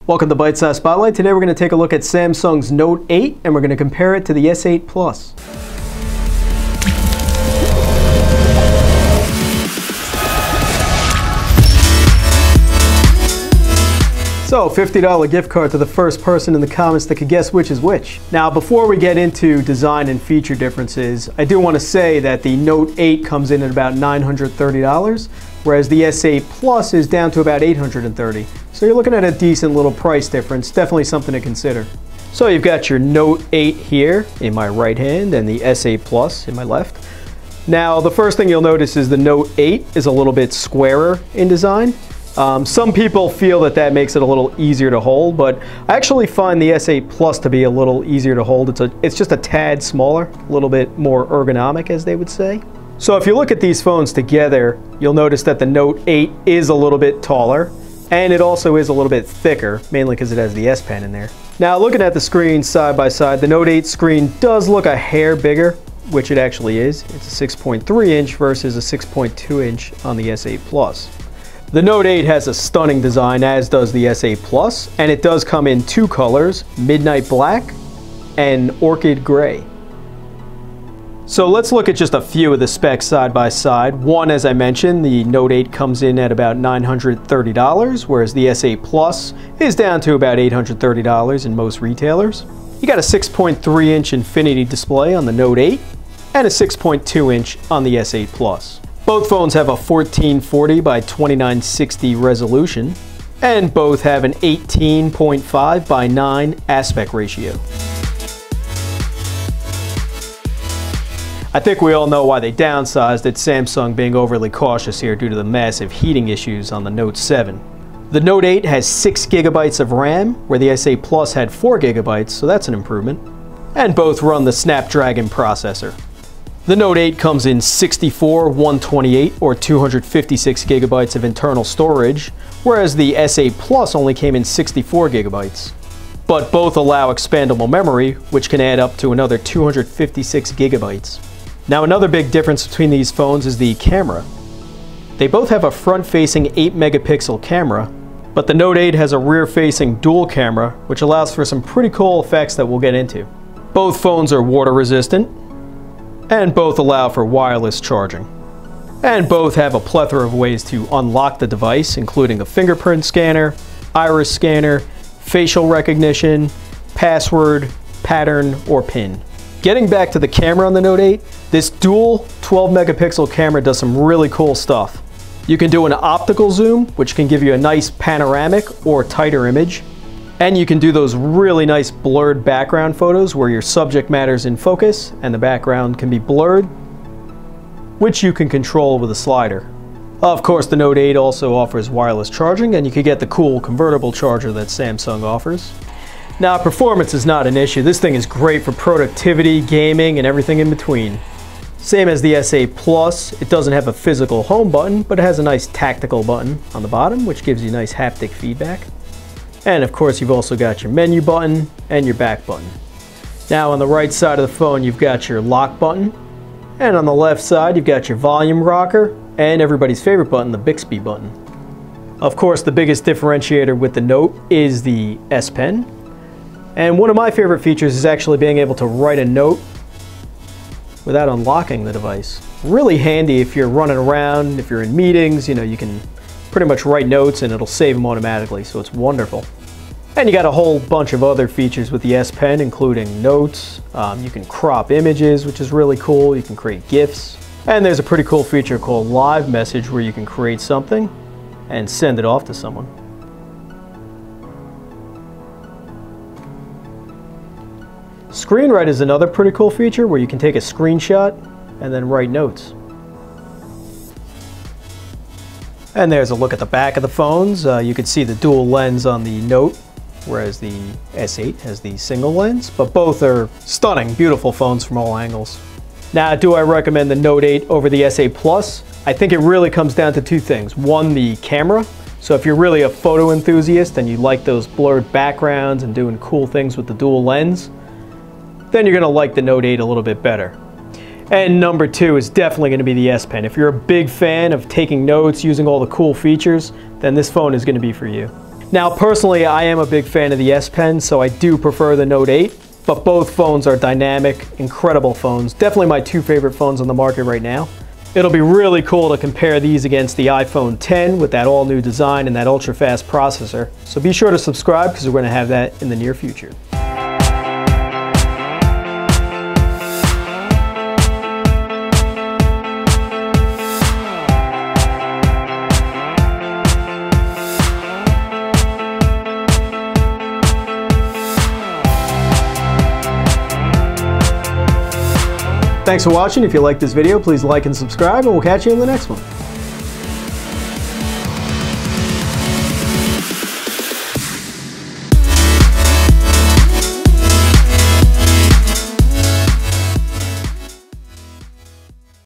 Welcome to Bite Size Spotlight. Today we're going to take a look at Samsung's Note 8 and we're going to compare it to the S8 Plus. So, $50 gift card to the first person in the comments that could guess which is which. Now, before we get into design and feature differences, I do want to say that the Note 8 comes in at about $930, whereas the S8 Plus is down to about $830. So you're looking at a decent little price difference, definitely something to consider. So you've got your Note 8 here in my right hand and the S8 Plus in my left. Now, the first thing you'll notice is the Note 8 is a little bit squarer in design. Some people feel that that makes it a little easier to hold, but I actually find the S8 Plus to be a little easier to hold. It's just a tad smaller, a little bit more ergonomic, as they would say. So if you look at these phones together, you'll notice that the Note 8 is a little bit taller, and it also is a little bit thicker, mainly because it has the S Pen in there. Now, looking at the screen side by side, the Note 8 screen does look a hair bigger, which it actually is. It's a 6.3 inch versus a 6.2 inch on the S8 Plus. The Note 8 has a stunning design, as does the S8 Plus, and it does come in two colors, Midnight Black and Orchid Gray. So let's look at just a few of the specs side by side. One, as I mentioned, the Note 8 comes in at about $930, whereas the S8 Plus is down to about $830 in most retailers. You got a 6.3 inch infinity display on the Note 8 and a 6.2 inch on the S8 Plus. Both phones have a 1440 by 2960 resolution, and both have an 18.5 by 9 aspect ratio. I think we all know why they downsized it, Samsung being overly cautious here due to the massive heating issues on the Note 7. The Note 8 has 6 GB of RAM, where the S8 Plus had 4 GB, so that's an improvement. And both run the Snapdragon processor. The Note 8 comes in 64, 128, or 256 GB of internal storage, whereas the S8 Plus only came in 64 GB. But both allow expandable memory, which can add up to another 256 GB. Now, another big difference between these phones is the camera. They both have a front-facing 8 megapixel camera, but the Note 8 has a rear-facing dual camera, which allows for some pretty cool effects that we'll get into. Both phones are water resistant, and both allow for wireless charging. And both have a plethora of ways to unlock the device, including a fingerprint scanner, iris scanner, facial recognition, password, pattern, or PIN. Getting back to the camera on the Note 8, this dual 12 megapixel camera does some really cool stuff. You can do an optical zoom, which can give you a nice panoramic or tighter image. And you can do those really nice blurred background photos where your subject matter is in focus and the background can be blurred, which you can control with a slider. Of course, the Note 8 also offers wireless charging, and you can get the cool convertible charger that Samsung offers. Now, performance is not an issue. This thing is great for productivity, gaming, and everything in between. Same as the S8 Plus, it doesn't have a physical home button, but it has a nice tactical button on the bottom, which gives you nice haptic feedback. And of course, you've also got your menu button and your back button. Now, on the right side of the phone, you've got your lock button. And on the left side, you've got your volume rocker and everybody's favorite button, the Bixby button. Of course, the biggest differentiator with the Note is the S Pen. And one of my favorite features is actually being able to write a note without unlocking the device. Really handy if you're running around, if you're in meetings, you can pretty much write notes and it'll save them automatically, so it's wonderful. And you got a whole bunch of other features with the S Pen, including notes. You can crop images, which is really cool. You can create GIFs. And there's a pretty cool feature called Live Message where you can create something and send it off to someone. Screen Write is another pretty cool feature where you can take a screenshot and then write notes. And there's a look at the back of the phones. You can see the dual lens on the Note, whereas the S8 has the single lens, but both are stunning, beautiful phones from all angles. Now, do I recommend the Note 8 over the S8 Plus? I think it really comes down to two things. One, the camera. So if you're really a photo enthusiast and you like those blurred backgrounds and doing cool things with the dual lens, then you're gonna like the Note 8 a little bit better. And number two is definitely going to be the S Pen. If you're a big fan of taking notes, using all the cool features, then this phone is going to be for you. Now personally, I am a big fan of the S Pen, so I do prefer the Note 8, but both phones are dynamic, incredible phones. Definitely my two favorite phones on the market right now. It'll be really cool to compare these against the iPhone X with that all-new design and that ultra-fast processor. So be sure to subscribe because we're going to have that in the near future. Thanks for watching. If you liked this video, please like and subscribe, and we'll catch you in the next one.